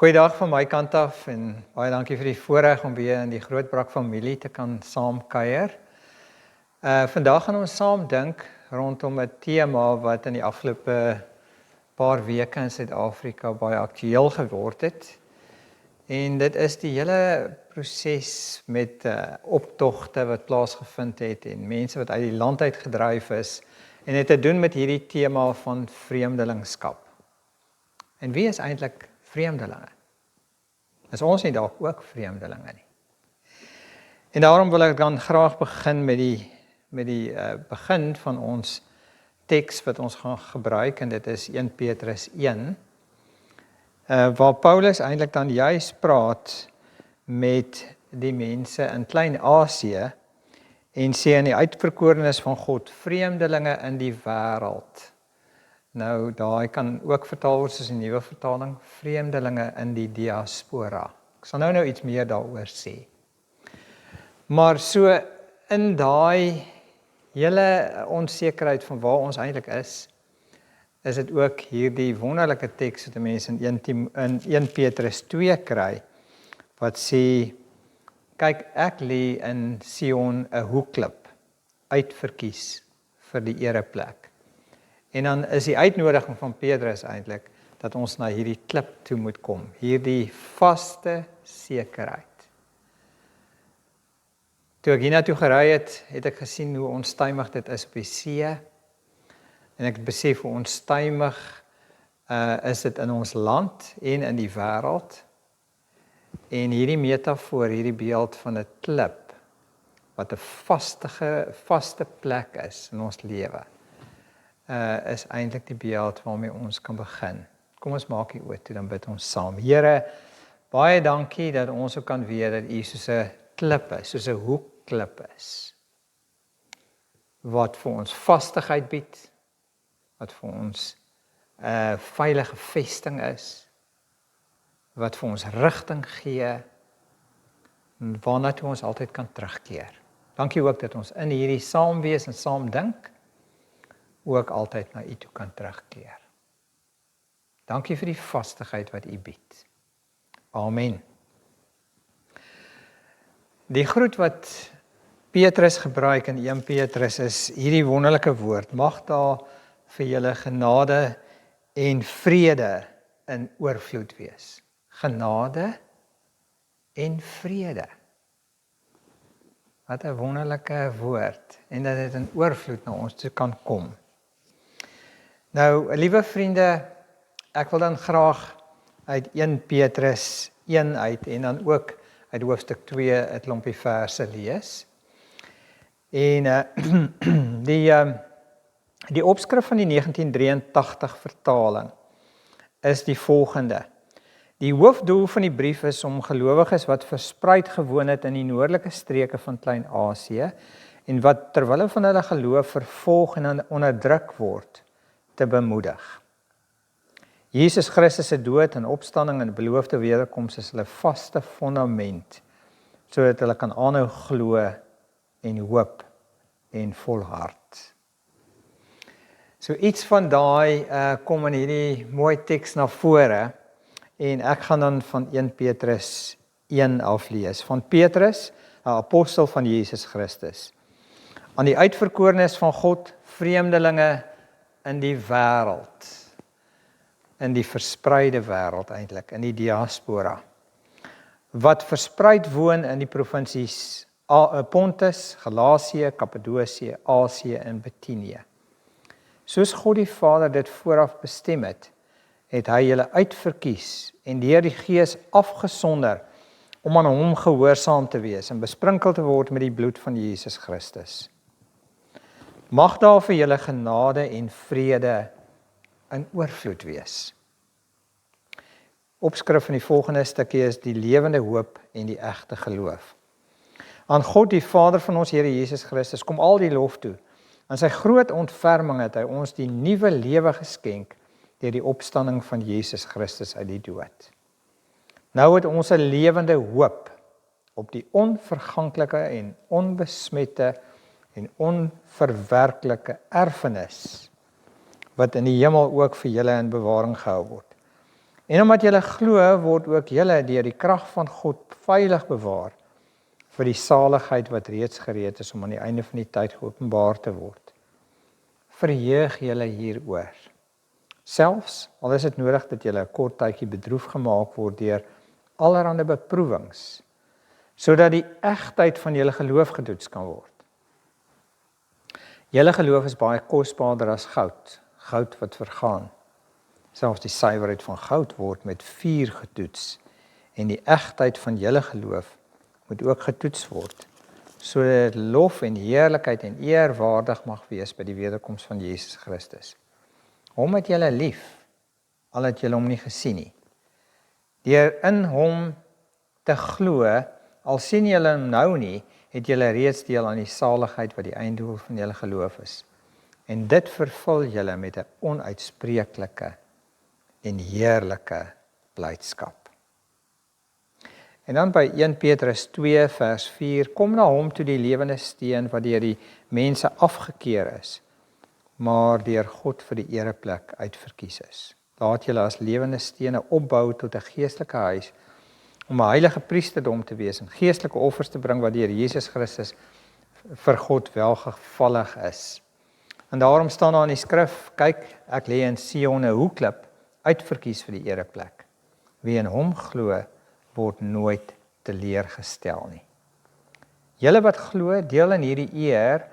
Goeiedag van my kant af en baie dankie vir die voorreg om weer in die Grootbrak familie te kan saam kuier. Vandag gaan ons saam dink rondom 'n tema wat in die afgelope paar weke in Suid-Afrika baie aktueel geword het. En dit is die hele proses met optogte wat plaasgevind het en mense wat uit die land uit gedryf is en het te doen met hierdie tema van vreemdelingskap. En wie is eintlik vreemdelinge? Is ons nie dalk ook vreemdelinge nie? En daarom wil ek dan graag begin met die begin van ons teks wat ons gaan gebruik, en dit is 1 Petrus 1, waar Paulus eintlik dan juis praat met die mense in Klein-Asië en sê in die uitverkorenes van God, vreemdelinge in die wêreld. Nou, daai kan ook vertaal word soos 'n nuwe vertaling, vreemdelinge in die diaspora. Ek sal nou iets meer daaroor sê. Maar so in daai hele onsekerheid van waar ons eintlik is dit ook hierdie wonderlike teks wat mense in 1 Petrus 2 kry, wat sê, kyk, ek lê in Sion 'n hoekklip, uitverkies vir die ereplek. En dan is die uitnodiging van Petrus eintlik dat ons na hierdie klip toe moet kom, hierdie vaste sekerheid. Toe ek hiernatoe gery het ek gesien hoe onstuimig dit is op die see, en ek het besef hoe onstuimig is dit in ons land en in die wêreld. En hierdie metafoor, hierdie beeld van 'n klip, wat 'n vaste plek is in ons lewe, is eintlik die beeld waarmee ons kan begin. Kom ons maak die oë toe, dan bid ons saam. Here, baie dankie dat ons ook kan weet dat U soos 'n klip is, soos 'n hoekklip is, wat vir ons vastigheid bied, wat vir ons 'n veilige vesting is, wat vir ons rigting gee, en waarna toe ons altyd kan terugkeer. Dankie ook dat ons in hierdie saam wees en saam dink, ook altyd na U toe kan terugkeer. Dankie vir die vastigheid wat U bied. Amen. Die groet wat Petrus gebruik in 1 Petrus is hierdie wonderlike woord, mag daar vir julle genade en vrede in oorvloed wees. Genade en vrede. Wat 'n wonderlike woord, en dat dit in oorvloed na ons toe kan kom. Nou, liewe vriende, ek wil dan graag uit 1 Petrus 1 uit, en dan ook uit hoofstuk 2 'n klompie verse lees. En die opskrif van die 1983 vertaling is die volgende. Die hoofdoel van die brief is om gelowiges wat verspreid gewoon het in die noordelike streke van Klein-Asië en wat terwille van hulle geloof vervolg en onderdruk word, te bemoedig. Jesus Christus se dood en opstanding en beloofde wederkoms is hulle vaste fondament, sodat hulle kan aanhou glo en hoop en volhard. So iets van daai kom in hierdie mooi teks na vore, en ek gaan dan van 1 Petrus 1 aflees. Van Petrus, 'n apostel van Jesus Christus, aan die uitverkorenes van God, vreemdelinge in die wêreld, in die verspreide wêreld eintlik, in die diaspora, wat verspreid woon in die provinsies Pontus, Galasië, Kappadosie, Asië en Bitinië. Soos God die Vader dit vooraf bestem het hy julle uitverkies en deur die Gees afgesonder om aan hom gehoorsaam te wees en besprinkel te word met die bloed van Jesus Christus. Mag daar vir julle genade en vrede in oorvloed wees. Opskrif van die volgende stukkie is die lewende hoop en die egte geloof. Aan God die Vader van ons Here Jesus Christus kom al die lof toe. Aan sy groot ontferming het hy ons die nuwe lewe geskenk deur die opstanding van Jesus Christus uit die dood. Nou het ons 'n lewende hoop op die onverganklike en onbesmette en onverwerklike erfenis wat in die hemel ook vir julle in bewaring gehou word. En omdat julle glo, word ook julle deur die krag van God veilig bewaar vir die saligheid wat reeds gereed is om aan die einde van die tyd geopenbaar te word. Verheug julle hieroor. Selfs al is dit nodig dat julle 'n kort tydjie bedroef gemaak word deur allerlei beproewings, sodat die egtheid van julle geloof getoets kan word. Julle geloof is baie kosbaarder as goud, goud wat vergaan. Selfs die suiwerheid van goud word met vuur getoets, en die egtheid van julle geloof moet ook getoets word, sodat lof en heerlikheid en eer waardig mag wees by die wederkoms van Jesus Christus. Hom het julle lief, al het julle hom nie gesien nie. Deur in hom te glo, al sien julle hom nou nie, het julle reeds deel aan die saligheid wat die einddoel van julle geloof is. En dit vervul julle met 'n onuitspreeklike en heerlike blydskap. En dan by 1 Petrus 2 vers 4, kom na hom toe die lewende steen wat deur die mense afgekeer is, maar deur God vir die ereplek uitverkies is. Laat julle as lewende stene opbou tot 'n geestelike huis, om 'n heilige priesterdom te wees en geestelike offers te bring wat deur Jesus Christus vir God welgevallig is. En daarom staan daar in die skrif, kyk, ek lê in Sion 'n hoekklip, uitverkies vir die ereplek. Wie in hom glo, word nooit teleurgestel nie. Julle wat glo, deel in hierdie eer,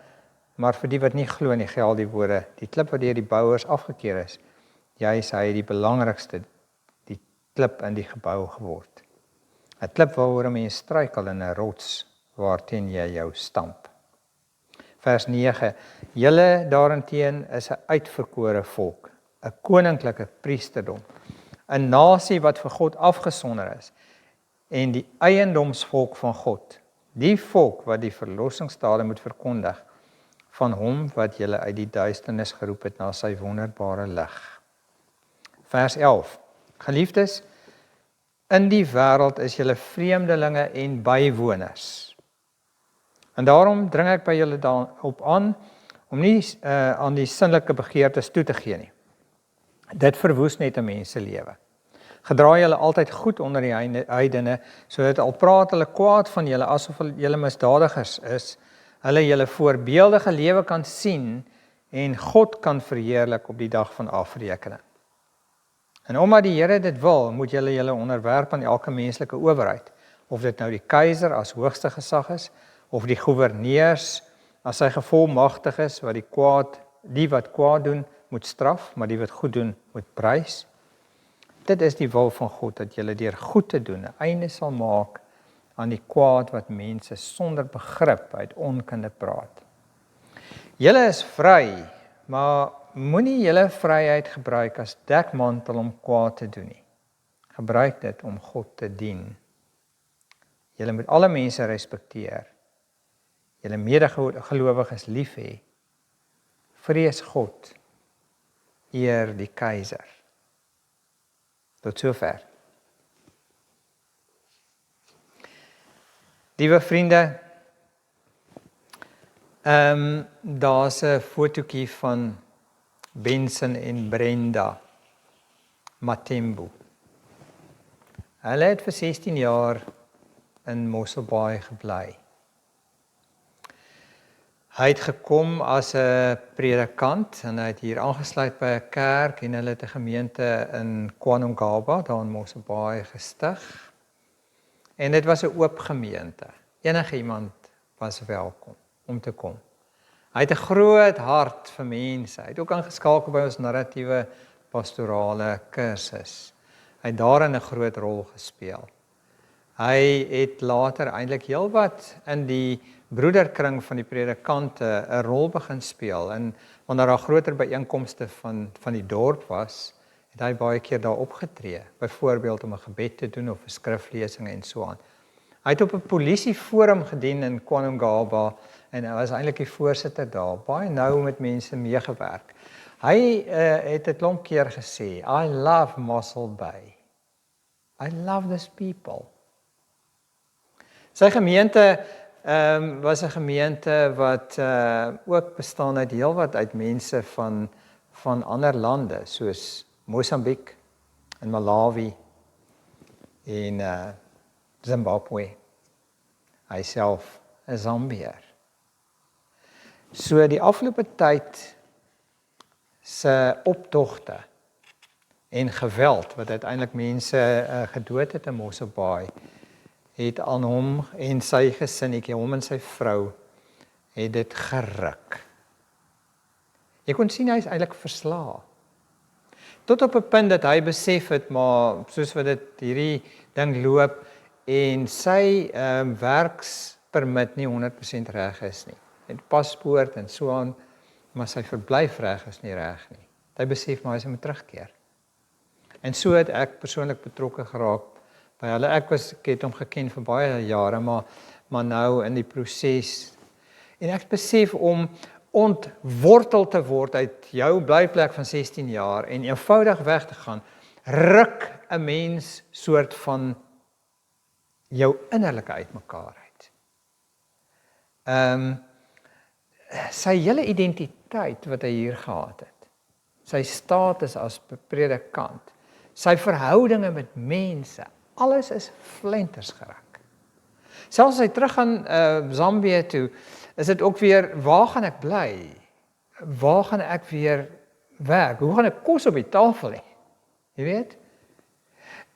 maar vir die wat nie glo nie, geld die woorde, die klip wat deur die bouers afgekeer is, juis hy die belangrikste, die klip in die gebou geword. 'n Klip waaroor 'n mens struikel en 'n rots waarteen jy jou stamp. Vers 9, julle daarenteen is 'n uitverkore volk, 'n koninklike priesterdom, 'n nasie wat vir God afgesonder is, en die eiendomsvolk van God, die volk wat die verlossingsdade moet verkondig, van hom wat julle uit die duisternis geroep het na sy wonderbare lig. Vers 11, geliefdes, in die wêreld is julle vreemdelinge en bywoners. En daarom dring ek by julle daarop aan, om nie aan die sinnelike begeertes toe te gee nie. Dit verwoes net 'n mens se lewe. Gedra julle altyd goed onder die heidene, sodat al praat hulle kwaad van julle, asof julle misdadigers is, hulle julle voorbeeldige lewe kan sien, en God kan verheerlik op die dag van afrekening. En omdat die Here dit wil, moet julle onderwerp aan elke menslike owerheid, of dit nou die keiser as hoogste gesag is, of die goewerneurs as sy gevolmagtiges, wat die wat kwaad doen, moet straf, maar die wat goed doen, moet prys. Dit is die wil van God, dat julle deur goed te doen 'n einde sal maak aan die kwaad wat mense sonder begrip uit onkunde praat. Julle is vry, maar moenie julle vryheid gebruik as dekmantel om kwaad te doen nie. Gebruik dit om God te dien. Julle moet alle mense respekteer. Julle medegelowiges lief hê. Vrees God. Eer die keiser. Tot sover. Liewe vriende, daar's 'n fotootjie van Benson en Brenda Matembu. Hulle het vir 16 jaar in Mosselbaai gebly. Hy het gekom as 'n predikant en hy het hier aangesluit by 'n kerk en hulle het 'n gemeente in KwaNongaba, daar in Mosselbaai gestig. En dit was 'n oop gemeente. Enige iemand was welkom om te kom. Hy het 'n groot hart vir mense. Hy het ook aangeskakel by ons narratiewe pastorale kursus. Hy het daarin 'n groot rol gespeel. Hy het later eintlik heelwat in die broederkring van die predikante 'n rol begin speel. En wanneer daar groter byeenkomste van die dorp was, het hy baie keer daar opgetree. Byvoorbeeld om 'n gebed te doen of 'n skriflesing en so aan. Hy het op 'n polisieforum gedien in KwaNongaba en hy was eintlik die voorsitter daar. Baie nou met mense meegewerk. Hy het 'n klomp keer gesê, I love Mossel Bay. I love these people. Sy gemeente was 'n gemeente wat ook bestaan uit heelwat uit mense van ander lande, soos Mosambiek, in Malawi en Zimbabwe. Hy self 'n Zambiër. So die afgelope tyd se optogte en geweld wat uiteindelik mense gedood het in Mosselbaai, het aan hom en sy gesinnetjie, hom en sy vrou, het dit geruk. Jy kon sien hy is eintlik verslae. Tot op 'n punt dat hy besef het, maar soos wat dit hierdie ding loop en sy werkspermit nie 100% reg is nie. En paspoort en so aan, maar sy verblyfreg is nie reg nie. Hy besef maar hy moet terugkeer. En so het ek persoonlik betrokke geraak by hulle. Ek het hom geken vir baie jare, maar nou in die proses. En ek besef om ontwortel te word uit jou blyplek van 16 jaar en eenvoudig weg te gaan, ruk 'n mens soort van jou innerlike uitmekaar uit. Sy hele identiteit wat hy hier gehad het, sy status as predikant, sy verhoudinge met mense, alles is flenters geruk. Selfs as hy terug gaan Zambië toe, is dit ook weer, waar gaan ek bly? Waar gaan ek weer werk? Hoe gaan ek kos op die tafel hê? Jy weet?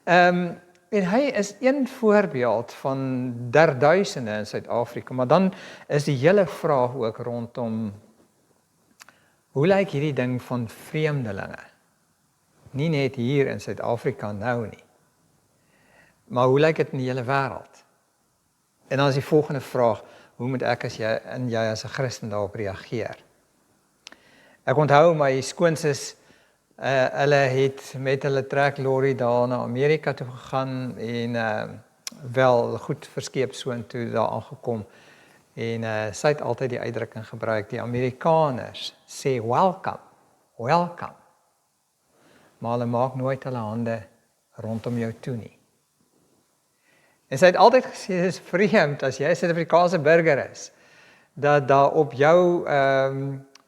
En hy is een voorbeeld van derduisende in Suid-Afrika, maar dan is die hele vraag ook rondom, hoe lyk hierdie ding van vreemdelinge? Nie net hier in Suid-Afrika nou nie, maar hoe lyk dit in die hele wêreld? En dan is die volgende vraag, hoe moet ek as jy as 'n Christen daarop reageer? Ek onthou my skoonsis, hulle het met hulle treklorry daar na Amerika toe gegaan en wel goed verskeep soontoe daar aangekom. En sy het altyd die uitdrukking gebruik, die Amerikaners sê welcome, welcome. Maar hulle maak nooit hulle hande rondom jou toe nie. En sy het altyd gesê, dit is vreemd as jy 'n Suid-Afrikaanse burger is, dat daar op jou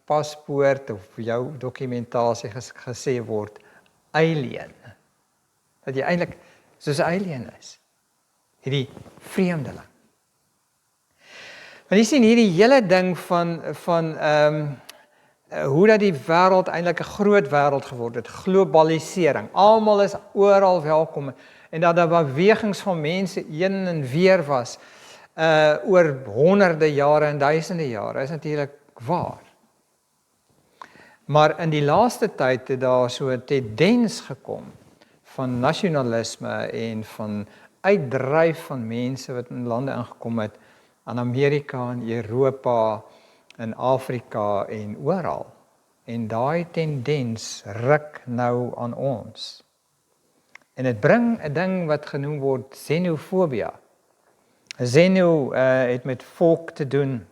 paspoort of jou dokumentasie gesê word, alien. Dat jy eintlik soos 'n alien is. Hierdie vreemdeling. Want jy sien hierdie hele ding van hoe dat die wêreld eintlik 'n groot wêreld geword het, globalisering. Almal is oral welkom en dat daar bewegings van mense heen en weer was oor honderde jare en duisende jare, is natuurlik waar. Maar in die laaste tyd het daar so 'n tendens gekom van nasionalisme en van uitdryf van mense wat in lande ingekom het, aan Amerika en Europa, in Afrika en oral. En daai tendens ruk nou aan ons. En dit bring 'n ding wat genoem word xenofobia. Xeno het met volk te doen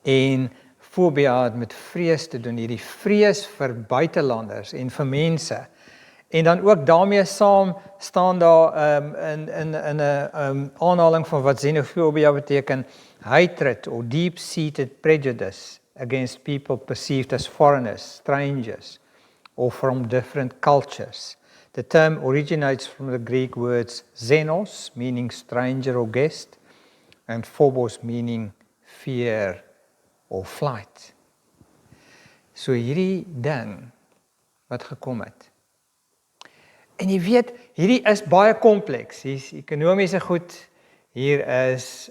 en fobia het met vrees te doen, hierdie vrees vir buitelanders en vir mense. En dan ook daarmee saam staan daar in 'n aanhaling van wat xenofobia beteken, hatred or deep-seated prejudice against people perceived as foreigners, strangers, or from different cultures. The term originates from the Greek words xenos, meaning stranger or guest, and phobos, meaning fear or flight. So hierdie ding wat gekom het. En jy weet, hierdie is baie kompleks. Hier's ekonomiese goed, hier is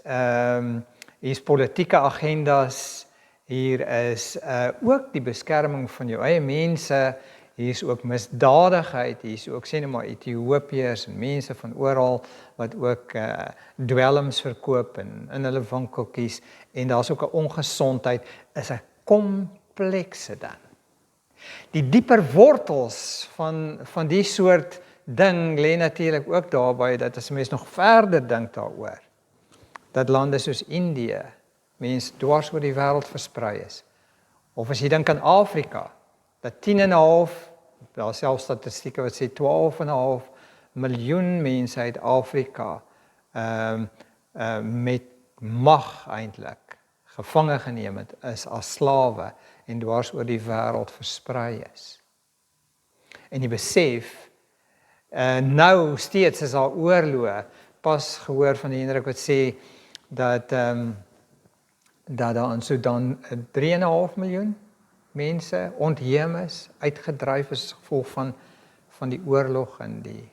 politieke agendas, hier is ook die beskerming van jou eie mense, hier is ook misdadigheid, hier is ook sê net maar Ethiopiërs en mense van oral wat ook dwelms verkoop en in hulle winkeltjies en daar's ook 'n ongesondheid, is 'n komplekse ding. Die dieper wortels van die soort ding lê natuurlik ook daarby dat as mens nog verder dink daaroor, dat lande soos Indië, mense dwars oor die wêreld versprei is. Of as jy dink aan Afrika, dat 10,5, daar selfs statistieke wat sê 12,5 miljoen mense uit Afrika met mag eintlik gevange geneem het, is as slawe en dwars oor die wêreld versprei is. En jy besef Nou steeds is daar oorloë. Pas gehoor van Hendrik wat sê dat daar in Sudan 3,5 miljoen mense ontheem is, uitgedryf is as gevolg van die oorlog en die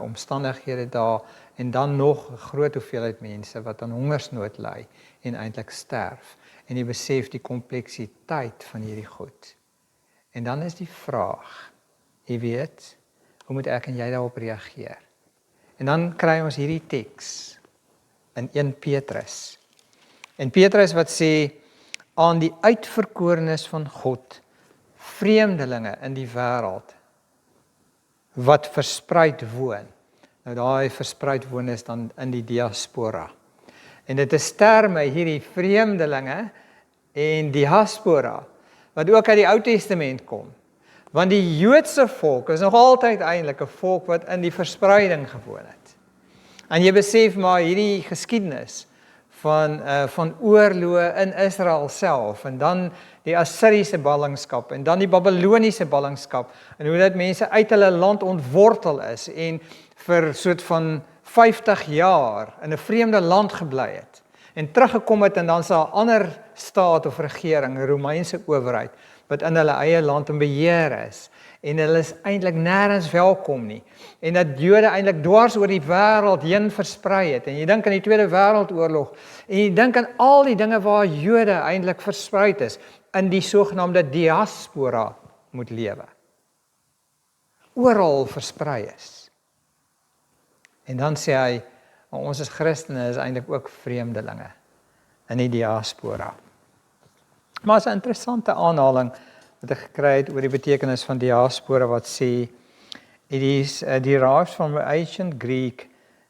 omstandighede daar, en dan nog 'n groot hoeveelheid mense wat aan hongersnood ly en eintlik sterf. En jy besef die kompleksiteit van hierdie goed. En dan is die vraag, jy weet, hoe moet ek en jy daarop reageer? En dan kry ons hierdie teks in 1 Petrus. En Petrus wat sê, aan die uitverkorenes van God, vreemdelinge in die wêreld, wat verspreid woon. Nou daai verspreid woon is dan in die diaspora. En dit is terme hierdie vreemdelinge en diaspora, wat ook uit die Ou Testament kom. Want die Joodse volk is nog altyd eintlik 'n volk wat in die verspreiding gewoon het. En jy besef maar hierdie geskiedenis van oorloë in Israel self, en dan die Assiriese ballingskap, en dan die Babiloniese ballingskap, en hoe dat mense uit hulle land ontwortel is, en vir soort van 50 jaar in 'n vreemde land gebly het, en teruggekom het, en dan is daar 'n ander staat of regering, 'n Romeinse owerheid, wat in hulle eie land in beheer is, en hulle is eintlik nêrens welkom nie, en dat Jode eintlik dwars oor die wêreld heen versprei het, en jy dink aan die Tweede Wêreldoorlog, en jy dink aan al die dinge waar Jode eintlik versprei is, in die sogenaamde diaspora moet lewe. Oral versprei is. En dan sê hy, ons as Christene is eintlik ook vreemdelinge in die diaspora. Maar is 'n interessante aanhaling wat ek gekry het oor die betekenis van diaspora wat sê, it is derived from the ancient Greek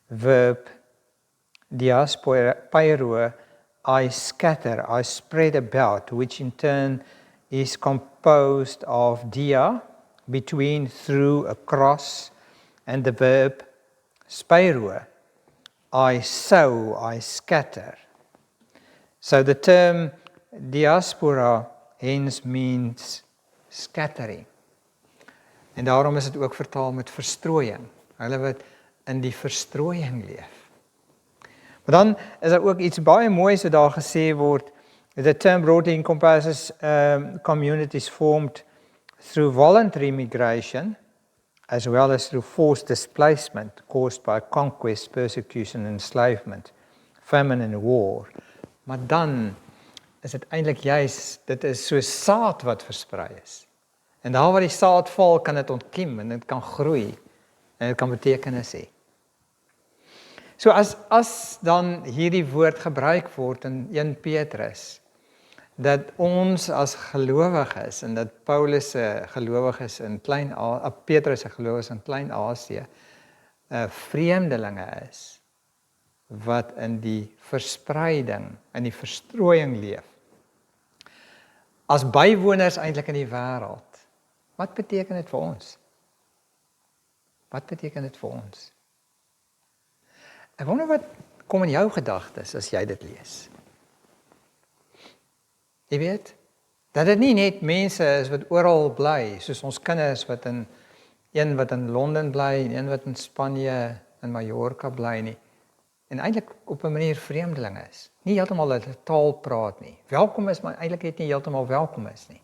verb diaspora, I scatter, I spread about, which in turn is composed of dia, between, through, across, and the verb spairo, I sow, I scatter. So the term diaspora hence means scattering. En daarom is dit ook vertaal met verstrooiing. Hulle wat in die verstrooiing leef. Maar dan is daar ook iets baie moois wat daar gesê word. The term broadly encompasses communities formed through voluntary migration, as well as through forced displacement caused by conquest, persecution, enslavement, famine and war. Maar dan is dit eintlik juis, dit is so saad wat versprei is. En daar waar die saad val, kan dit ontkiem en dit kan groei en dit kan betekenis hê. So as dan hierdie woord gebruik word in 1 Petrus, dat ons as gelowiges en dat Paulus se gelowiges in Petrus se gelowiges in Klein-Asië vreemdelinge is wat in die verspreiding, in die verstrooiing leef. As bywoners eintlik in die wêreld. Wat beteken dit vir ons? Wat beteken dit vir ons? Ek wonder wat kom in jou gedagtes as jy dit lees. Jy weet, dat dit nie net mense is wat oral bly, soos ons kinders wat een wat in Londen bly, en een wat in Spanje, in Mallorca bly nie, en eintlik op 'n manier vreemdelinge is. Nie heeltemal hulle taal praat nie. Welkom is, maar eintlik het nie heeltemal welkom is nie.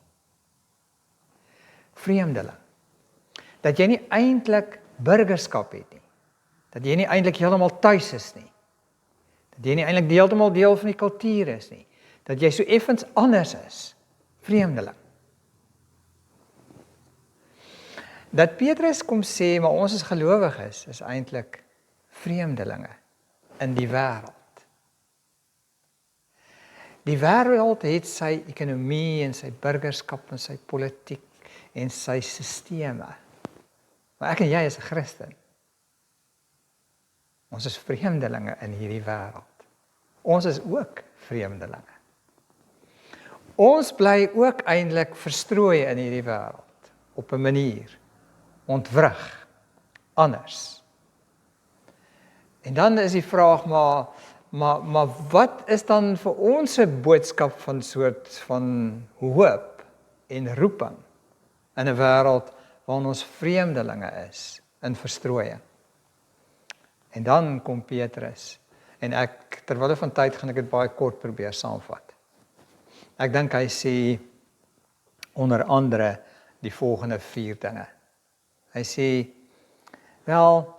Vreemdeling. Dat jy nie eintlik burgerskap het nie. Dat jy nie eintlik heeltemal tuis is nie. Dat jy nie eintlik heeltemal deel van die kultuur is nie. Dat jy so effens anders is. Vreemdeling. Dat Petrus kom sê, maar ons as gelowiges is eintlik vreemdelinge in die wêreld. Die wêreld het sy ekonomie en sy burgerskap en sy politiek en sy sisteme. Maar ek en jy is 'n Christen. Ons is vreemdelinge in hierdie wêreld. Ons is ook vreemdelinge. Ons bly ook eintlik verstrooi in hierdie wêreld op 'n manier, ontwrig, anders. En dan is die vraag, maar wat is dan vir ons 'n boodskap van soort van hoop en roeping in 'n wêreld waarin ons vreemdelinge is in verstrooiing. En dan kom Petrus, en ek, terwyl van tyd gaan ek dit baie kort probeer saamvat. Ek dink hy sê onder andere die volgende 4 dinge. Hy sê, wel,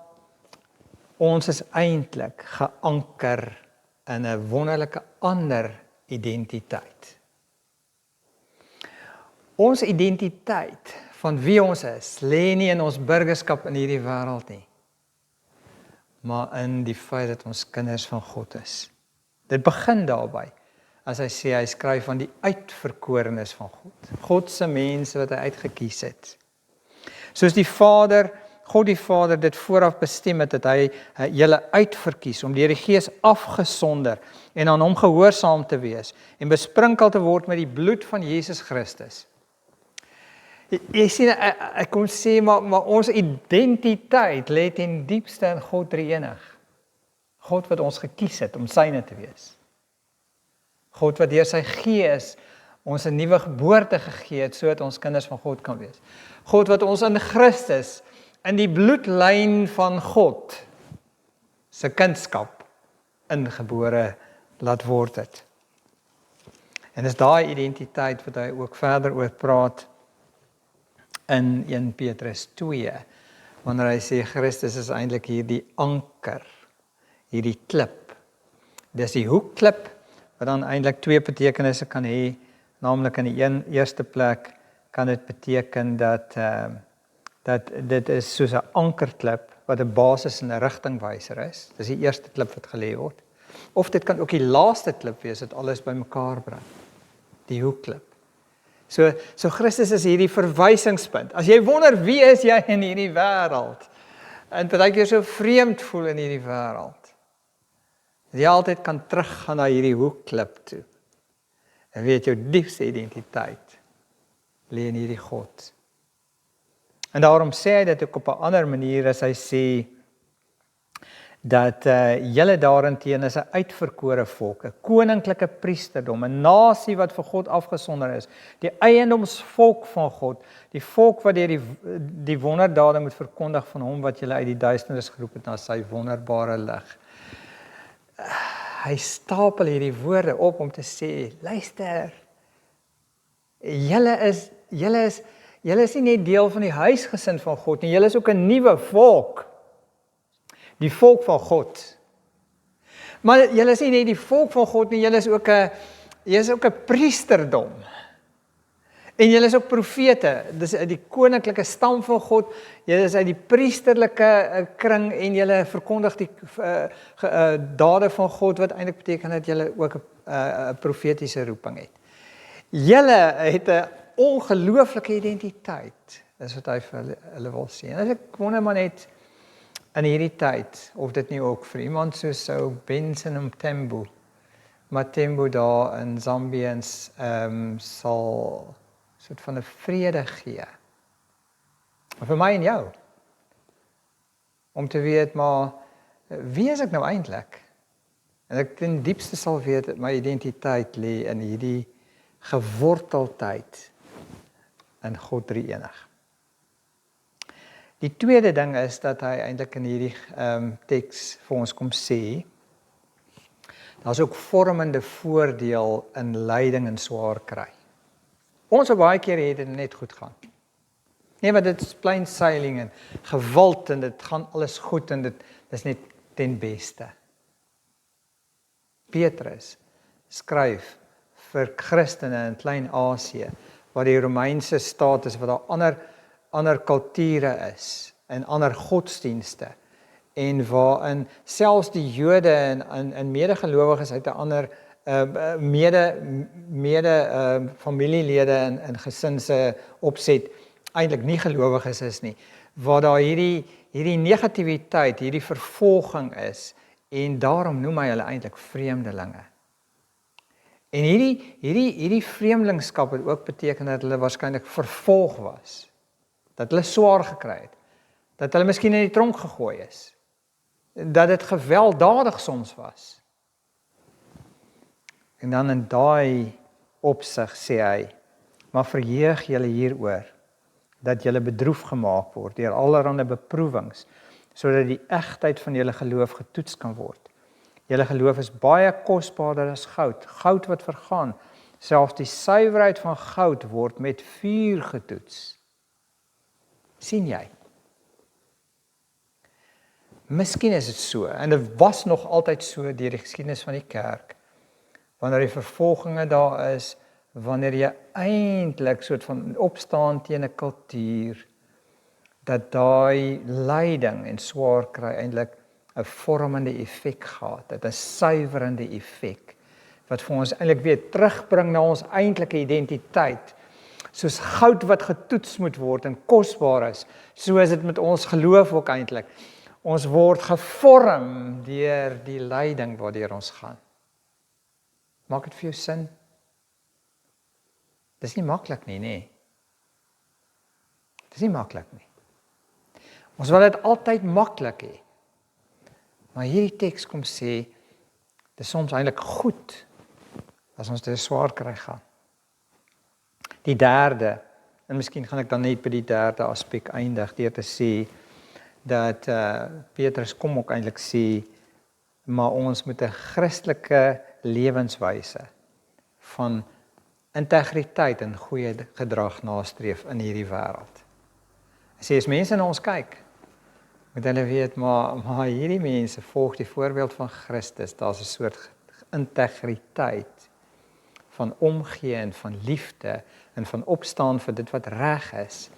ons is eintlik geanker in 'n wonderlike ander identiteit. Ons identiteit van wie ons is, lê nie in ons burgerskap in hierdie wêreld nie, maar in die feit dat ons kinders van God is. Dit begin daarby, as hy sê, hy skryf van die uitverkorenes van God. God se mense wat hy uitgekies het. Soos die Vader, God die Vader dit vooraf bestem het, dat hy julle uitverkies, om deur die Gees afgesonder, en aan hom gehoorsaam te wees, en besprinkel te word met die bloed van Jesus Christus. Jy sien, ek kom sê, maar ons identiteit lê ten diepste in God drie-enig. God wat ons gekies het om syne te wees. God wat deur sy Gees ons 'n nuwe geboorte gegee het, sodat ons kinders van God kan wees. God wat ons in Christus, in die bloedlyn van God, se kindskap ingebore laat word het. En dis daai identiteit wat hy ook verder oor praat in 1 Petrus 2, wanneer hy sê Christus is eintlik hierdie anker, hierdie klip. Dis die hoekklip wat dan eintlik 2 betekenisse kan hê, naamlik in die eerste plek kan dit beteken dat dit is soos 'n ankerklip wat 'n basis en 'n rigtingwyser is. Dis die eerste klip wat gelê word. Of dit kan ook die laaste klip wees wat alles bymekaar bring. Die hoekklip. So Christus is hierdie verwysingspunt. As jy wonder wie is jy in hierdie wêreld, en partykeer so vreemd voel in hierdie wêreld, jy altyd kan teruggaan na hierdie hoekklip toe. En weet jou diepste identiteit lê in hierdie God. En daarom sê hy dit ook op 'n ander manier, as hy sê dat julle daarenteen is 'n uitverkore volk, 'n koninklike priesterdom, 'n nasie wat vir God afgesonder is, die eiendomsvolk van God, die volk wat deur die wonderdade moet verkondig van hom wat julle uit die duisternis geroep het na sy wonderbare lig. Hy stapel hierdie woorde op om te sê, luister, julle is nie net deel van die huisgesin van God nie, julle is ook 'n nuwe volk. Die volk van God. Maar julle is nie net die volk van God nie, julle is ook 'n priesterdom. En julle is ook profete, dis die koninklike stam van God, julle is uit die priesterlike kring en julle verkondig die dade van God, wat eintlik beteken dat julle ook 'n profetiese roeping het. Julle het 'n ongelooflike identiteit, dis wat hy vir hulle wil sê. En as ek wonder maar net, in hierdie tyd, of dit nie ook vir iemand so Benson Matembo daar in Zambië sal soort van 'n vrede gee. Vir my en jou. Om te weet, maar wie is ek nou eintlik? En ek ten diepste sal weet dat my identiteit lê in hierdie geworteldheid in God drie-enig. Die tweede ding is dat hy eintlik in hierdie teks vir ons kom sê, daar's ook vormende voordeel in lyding en swaar kry. Ons op baie keer het dit net goed gaan. Nee, maar dit is plain sailing en gewild en dit gaan alles goed en dit is net ten beste. Petrus skryf vir Christene in Klein-Asië, waar die Romeinse staat is, wat daar ander kulture is en ander godsdienste en waarin selfs die Jode en medegelowiges uit 'n ander familielede en gesinse opset eintlik nie gelowiges is nie, waar daar hierdie negativiteit, hierdie vervolging is en daarom noem hy hulle eintlik vreemdelinge. En hierdie vreemdelingskap het ook beteken dat hulle waarskynlik vervolg was. Dat hulle swaar gekry het, dat hulle miskien in die tronk gegooi is, dat dit gewelddadig soms was. En dan in daai opsig sê hy, maar verheug julle hieroor, dat julle bedroef gemaak word deur allerlei beproewings, sodat die egtheid van julle geloof getoets kan word. Julle geloof is baie kosbaarder as goud, goud wat vergaan. Selfs die suiwerheid van goud word met vuur getoets. Sien jy? Miskien is dit so, en dit was nog altyd so deur die geskiedenis van die kerk. Wanneer die vervolginge daar is, wanneer jy eintlik soort van opstaan teen 'n kultuur, dat daai lyding en swaar kry eintlik 'n vormende effek gehad, dit 'n suiwerende effek, wat vir ons eintlik weer terugbring na ons eintlike identiteit, soos goud wat getoets moet word en kosbaar is, so is dit met ons geloof ook eintlik. Ons word gevorm deur die lyding waardeur ons gaan. Maak dit vir jou sin? Dis nie maklik nie, nee. Dis nie maklik nie. Ons wil dit altyd maklik hê. Maar hierdie teks kom sê, dis soms eintlik goed, as ons dit swaar kry gaan. Die derde, en miskien gaan ek dan net by die derde aspek eindig, deur te sê, dat Petrus kom ook eintlik sê, maar ons moet 'n Christelike lewenswyse van integriteit en goeie gedrag nastreef in hierdie wêreld. Hy sê as mense na ons kyk, moet hulle weet, maar hierdie mense volg die voorbeeld van Christus. Daar's 'n soort integriteit van omgee en van liefde en van opstaan vir dit wat reg is.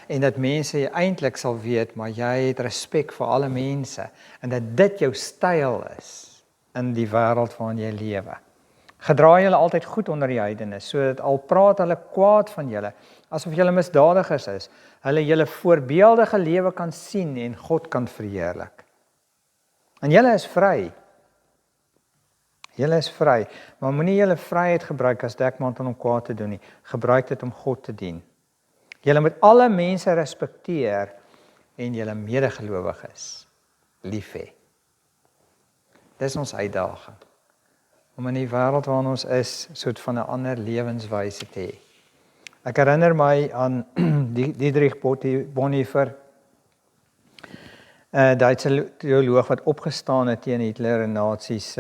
En dat mense eintlik sal weet, maar jy het respek vir alle mense en dat dit jou styl is in die wêreld waarin jy lewe. Gedra julle altyd goed onder die heidene, sodat al praat hulle kwaad van julle, asof julle misdadigers is, hulle julle voorbeeldige lewe kan sien en God kan verheerlik. En julle is vry. Julle is vry, maar moenie julle vryheid gebruik as dekmantel om kwaad te doen nie. Gebruik dit om God te dien. Julle moet alle mense respekteer en julle medegelowiges lief hê. Dis ons uitdaging. Om in die wêreld waarin ons is, soort van 'n ander lewenswyse te hê. Ek herinner my aan Dietrich Bonhoeffer, Duitse teoloog wat opgestaan het teen Hitler en Nasies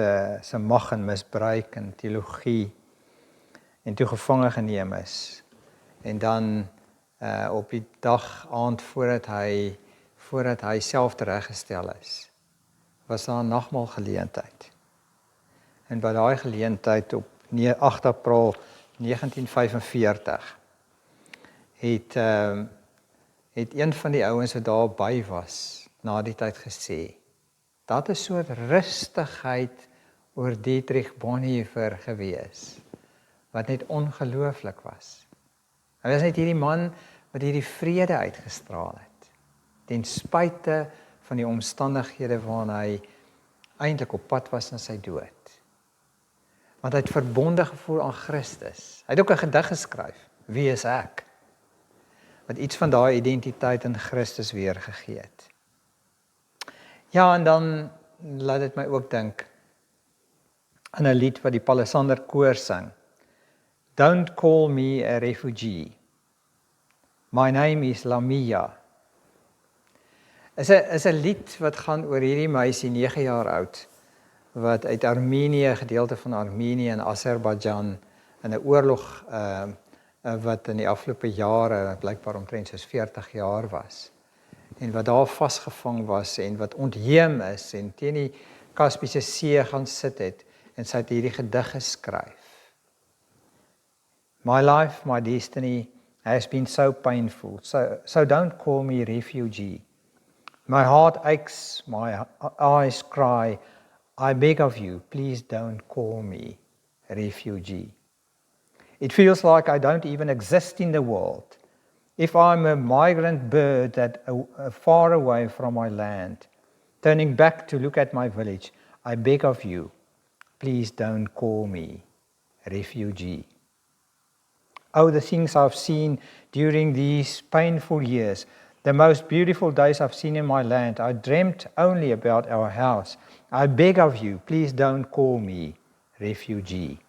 se mag en misbruik en teologie en toe gevange geneem is. En dan op die dag aand voordat hy self tereggestel is, was daar 'n nagmaalgeleentheid. En by daai geleentheid op 8 April 1945 het een van die ouens wat daar by was na die tyd gesê, dat 'n soort rustigheid oor Dietrich Bonhoeffer gewees, wat net ongelooflik was. Hy was net hierdie man wat hierdie vrede uitgestraal het, ten spyte van die omstandighede waarin hy eintlik op pad was na sy dood. Want hy het verbonde gevoel aan Christus. Hy het ook 'n gedig geskryf, Wie is ek? Wat iets van daai identiteit in Christus weergegee het. Ja, en dan laat dit my ook dink aan 'n lied wat die Palisander koor sing. Don't call me a refugee. My name is Lamia. Is 'n lied wat gaan oor hierdie meisie 9 jaar oud wat uit Armenië, gedeelte van Armenië en Azerbaijan in 'n oorlog wat in die afgelope jare blykbaar omtrent soos 40 jaar was. En wat daar vasgevang was en wat ontheem is en teen die Kaspiese See gaan sit het en sy het hierdie gedig geskryf. My life, my destiny has been so painful, so don't call me refugee. My heart aches, my eyes cry, I beg of you, please don't call me refugee. It feels like I don't even exist in the world. If I'm a migrant bird that far away from my land, turning back to look at my village, I beg of you, please don't call me refugee. Oh, the things I've seen during these painful years, the most beautiful days I've seen in my land, I dreamt only about our house. I beg of you, please don't call me refugee.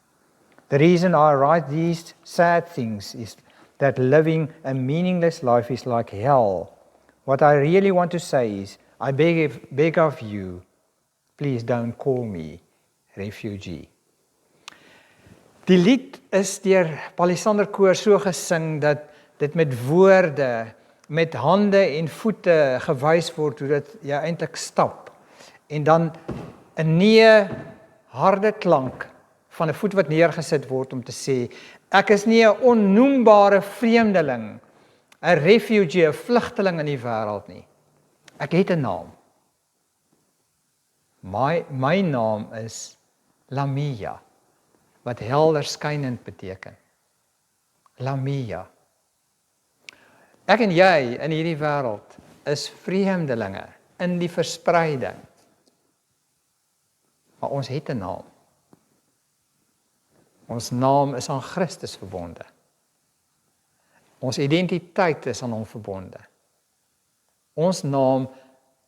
The reason I write these sad things is that living a meaningless life is like hell. What I really want to say is, I beg of you, please don't call me refugee. Die lied is deur Palisander Koor so gesing dat dit met woorde, met hande en voete gewys word hoe dit jy eintlik stap. En dan 'n nee harde klank van 'n voet wat neergesit word om te sê, ek is nie 'n onnoembare vreemdeling, 'n refugee, 'n vlugteling in die wêreld nie. Ek het 'n naam. My naam is Lamia, wat helder skynend beteken. Lamia. Ek en jy in hierdie wêreld is vreemdelinge in die verspreiding. Maar ons het 'n naam. Ons naam is aan Christus verbonde. Ons identiteit is aan hom verbonde. Ons naam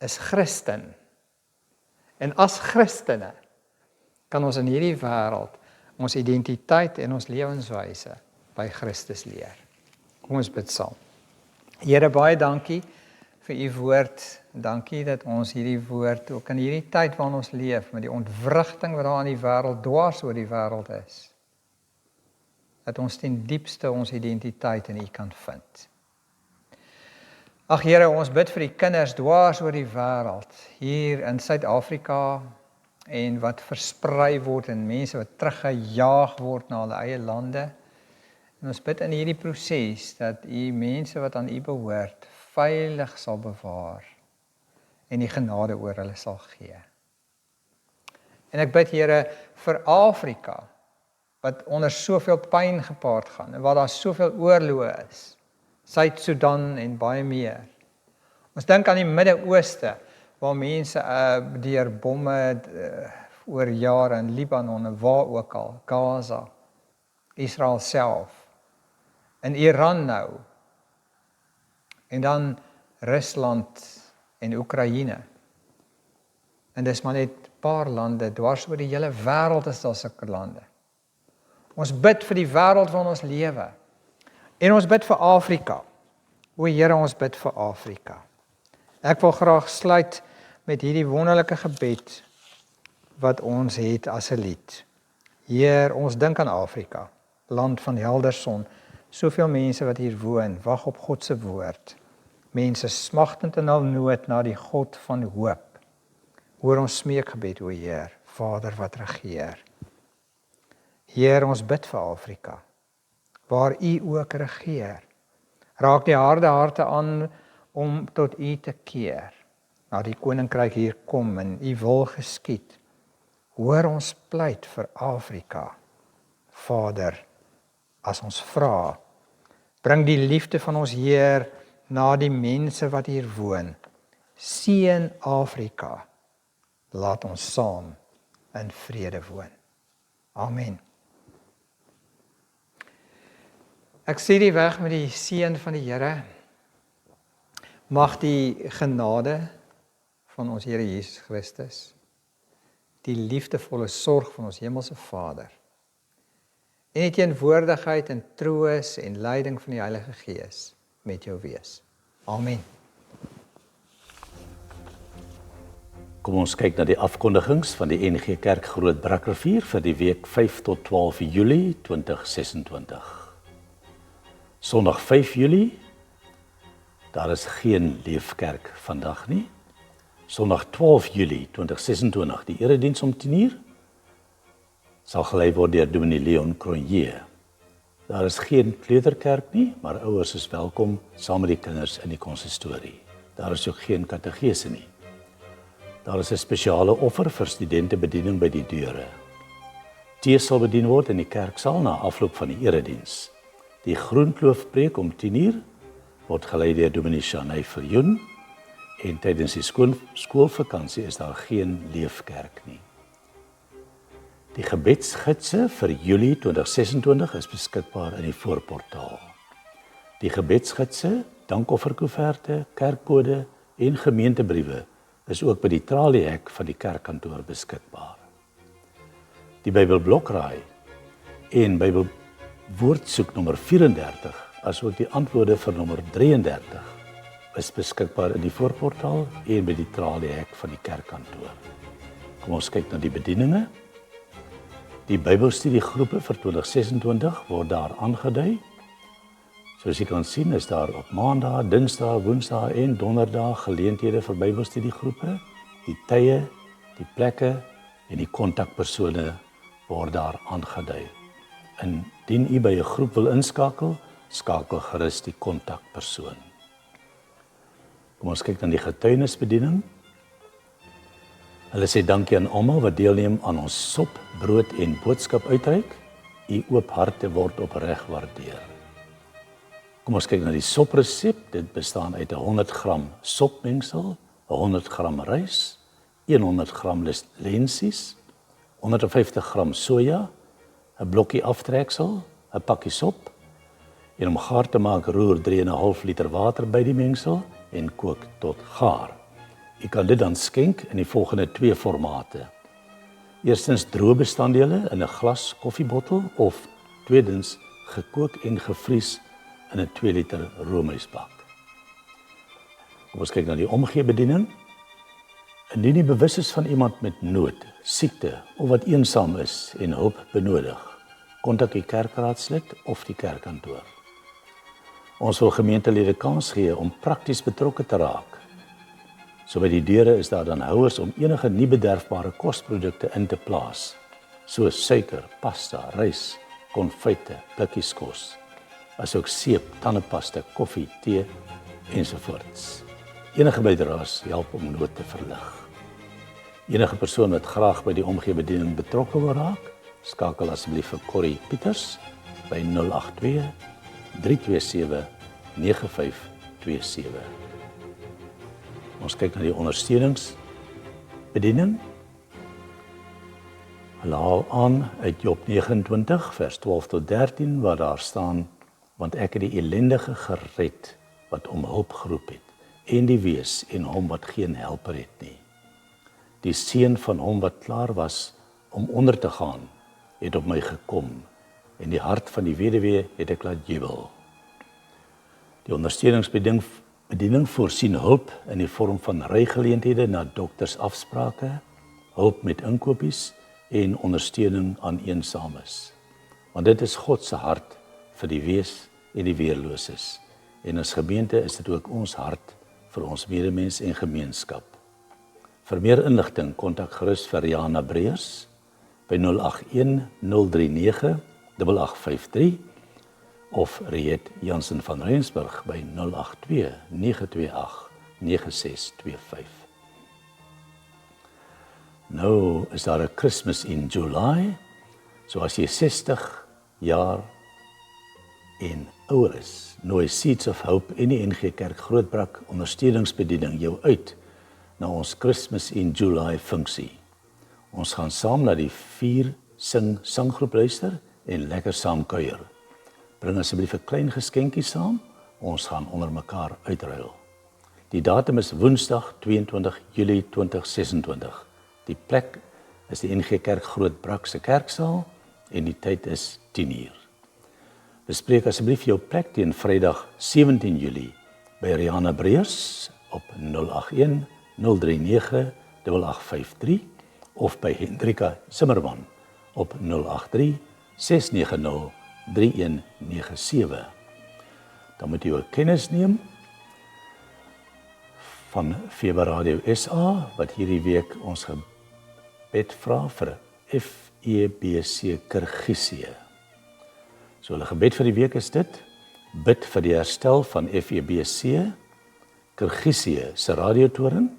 is Christen. En as Christene kan ons in hierdie wêreld ons identiteit en ons lewenswyse by Christus leer. Kom ons bid saam. Here, baie dankie vir u woord. Dankie dat ons hierdie woord ook in hierdie tyd waarin ons leef, met die ontwrigting wat daar in die wêreld dwars oor die wêreld is, dat ons ten diepste ons identiteit in u kan vind. Ag Here, ons bid vir die kinders dwars oor die wêreld, hier in Suid-Afrika, en wat versprei word en mense wat teruggejaag word na hulle eie lande. En ons bid in hierdie proses dat u mense wat aan u behoort veilig sal bewaar en die genade oor hulle sal gee. En ek bid Here vir Afrika wat onder soveel pyn gepaard gaan en waar daar soveel oorloë is, Suid-Sudan en baie meer. Ons dink aan die Midde-Ooste waar mense deur bomme oor jare in Libanon en waar ook al, Gaza, Israel self, in Iran nou, en dan Rusland en Oekraïne. En dis maar net 'n paar lande, dwars oor die hele wêreld is daar sulke lande. Ons bid vir die wêreld waarin ons lewe. En ons bid vir Afrika. O Here, ons bid vir Afrika. Ek wil graag sluit met hierdie wonderlike gebed wat ons het as 'n lied. Heer, ons dink aan Afrika, land van helder son, soveel mense wat hier woon, wag op God se woord. Mense smagtend in hul nood na die God van hoop. Hoor ons smeekgebed, o Heer, Vader wat regeer. Heer, ons bid vir Afrika, waar u ook regeer. Raak die harde harte aan om tot u te keer. Nou die koninkryk hier kom en u wil geskied. Hoor ons pleit vir Afrika. Vader, as ons vra, bring die liefde van ons Heer na die mense wat hier woon. Seën Afrika. Laat ons saam in vrede woon. Amen. Ek sê die weg met die seën van die Here. Mag die genade van ons Here Jesus Christus, die liefdevolle sorg van ons hemelse Vader, en die teenwoordigheid en troos en leiding van die Heilige Gees met jou wees. Amen. Kom ons kyk na die afkondigings van die NG Kerk Groot Brakrivier vir die week 5 tot 12 Julie 2026. Sondag 5 Julie, daar is geen leefkerk vandag nie. Sondag 12 Julie 2026, die erediens om 10:00, sal gelei word deur Dominee Leon Cronje. Daar is geen kleuterkerk nie, maar ouers is welkom saam met die kinders in die konsistorie. Daar is ook geen kategese nie. Daar is 'n spesiale offer vir studentebediening by die deure. Tee sal bedien word in die kerksaal na afloop van die erediens. Die Groenkloof-preek om 10:00 word gelei deur Dominee Shanay Viljoen en tydens die skoolvakansie is daar geen leefkerk nie. Die gebedsgidse vir Julie 2026 is beskikbaar in die voorportaal. Die gebedsgidse, dankofferkoeverte, kerkkode en gemeentebriewe is ook by die traliehek van die kerkkantoor beskikbaar. Die Bybelblokraai en Bybelwoordsoek nommer 34 asook die antwoorde vir nommer 33 is beskikbaar in die voorportaal en by die traliehek van die kerkkantoor. Kom ons kyk na die bedieninge. Die Bybelstudiegroepe vir 2026 word daar aangedui. Soos jy kan sien, is daar op Maandag, Dinsdag, Woensdag en Donderdag geleenthede vir Bybelstudiegroepe. Die tye, die plekke en die kontakpersone word daar aangedui. Indien u by 'n groep wil inskakel, skakel gerus die kontakpersoon. Kom ons kyk na die getuienisbediening. Hulle sê dankie aan almal wat deelneem aan ons sop, brood en boodskap uitreik. U oop harte word opreg waardeer. Kom ons kyk na die sopresep. Dit bestaan uit 100 gram sopmengsel, 100 gram rys, 100 gram lensies, 150 gram soja, 'n blokkie aftreksel, 'n pakkie sop. En om gaar te maak, roer 3,5 liter water by die mengsel en kook tot gaar. U kan dit dan skenk in die volgende 2 formate. Eerstens droë bestanddele in 'n glas koffiebottel of tweedens gekook en gevries in 'n 2 liter roomysbak. Kom ons kyk na die omgeebediening. Indien u bewus is van iemand met nood, siekte of wat eensaam is en hulp benodig, kontak die kerkraadslid of die kerkkantoor. Ons wil gemeentelede kans gee om prakties betrokke te raak. So by die deure is daar dan houers om enige nie bederfbare kosprodukte in te plaas, soos suiker, pasta, rys, konfyte, blikkies kos, asook seep, tandepasta, koffie, tee ensovoorts. Enige bydraes help om nood te verlig. Enige persoon wat graag by die omgeebediening betrokke wil raak, skakel asseblief vir Corrie Pieters by 082 327 9527. Ons kyk na die ondersteuningsbediening. Hulle haal aan uit Job 29 vers 12 tot 13 waar daar staan: want ek het die ellendige gered wat om hulp geroep het, en die wees en hom wat geen helper het nie. Die seun van hom wat klaar was om onder te gaan, het op my gekom, en die hart van die weduwee het ek laat jubel. Die ondersteuningsbediening voorsien hulp in die vorm van rygeleenthede na doktersafsprake, hulp met inkopies en ondersteuning aan eensames. Want dit is God se hart vir die wees en die weerloses. En as gemeente is dit ook ons hart vir ons medemens en gemeenskap. Vir meer inligting kontak gerus vir Riana Breers by 081 039 8853 of Riet Jansen van Rensburg by 082 928 9625. Nou is daar 'n Christmas in July, so as jy 60 jaar en ouer is, nooi Seeds of Hope en die NG Kerk Grootbrak ondersteuningsbediening jou uit na ons Christmas in July funksie. Ons gaan saam na die 4 sanggroep luister en lekker saam kuier. Bring asseblief 'n klein geskenkie saam, ons gaan onder mekaar uitruil. Die datum is Woensdag 22 Julie 2026. Die plek is die NG Kerk Grootbrak se kerksaal en die tyd is 10:00. Bespreek asseblief jou plek teen Vrydag 17 Julie by Riana Breers op 081 039 8853 of by Hendrika Zimmerman op 083 690 3197. Dan moet jy ook kennis neem van Feba Radio SA wat hierdie week ons gebed vra vir FEBC Kirgizië. So hulle gebed vir die week is dit: bid vir die herstel van FEBC Kirgizië se radiotoring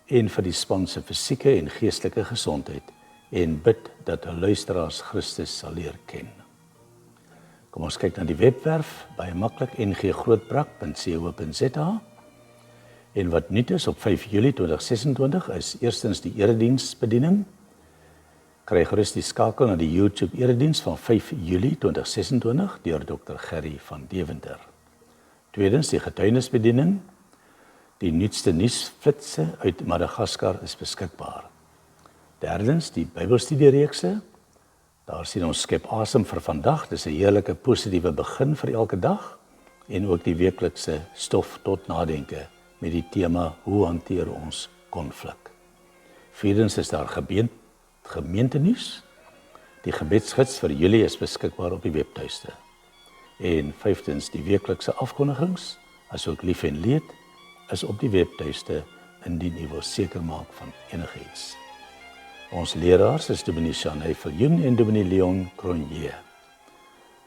en vir die span se fisieke en geestelike gesondheid en bid dat hulle luisteraars Christus sal leer ken. Kom ons kyk na die webwerf, baie maklik, nggrootbrak.co.za. En wat nuut is op 5 Julie 2026 is eerstens die erediensbediening. Kry gerus die skakel na die YouTube erediens van 5 Julie 2026 deur Dr. Gerry van Deventer. Tweedens die getuienisbediening. Die nuutste nuusflitsse uit Madagaskar is beskikbaar. Derdens die Bybelstudiereekse. Daar sien ons skep asem vir vandag. Dis 'n heerlike positiewe begin vir elke dag. en ook die weeklikse stof tot nadenke met die tema hoe hanteer ons konflik. Vierdens is daar gemeentenuus. Die gebedsgids vir Julie is beskikbaar op die webtuiste. En vyftens, die weeklikse afkondigings, asook lief en leed, is op die webtuiste indien u wil seker maak van enigiets. Ons leraars is Dominee Shanay Viljoen en Dominee Leon Cronje.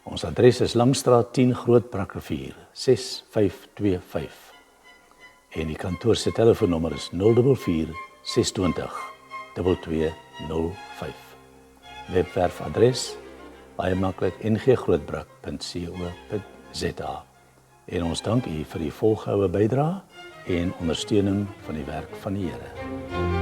Ons adres is Langstraat 10 Groot Brakrivier 6525. En die kantoor se telefoonnommer is 044 620 2205. Webwerfadres baie maklik nggrootbrak.co.za. En ons dank u vir die volgehoue bydrae en ondersteuning van die werk van die Here.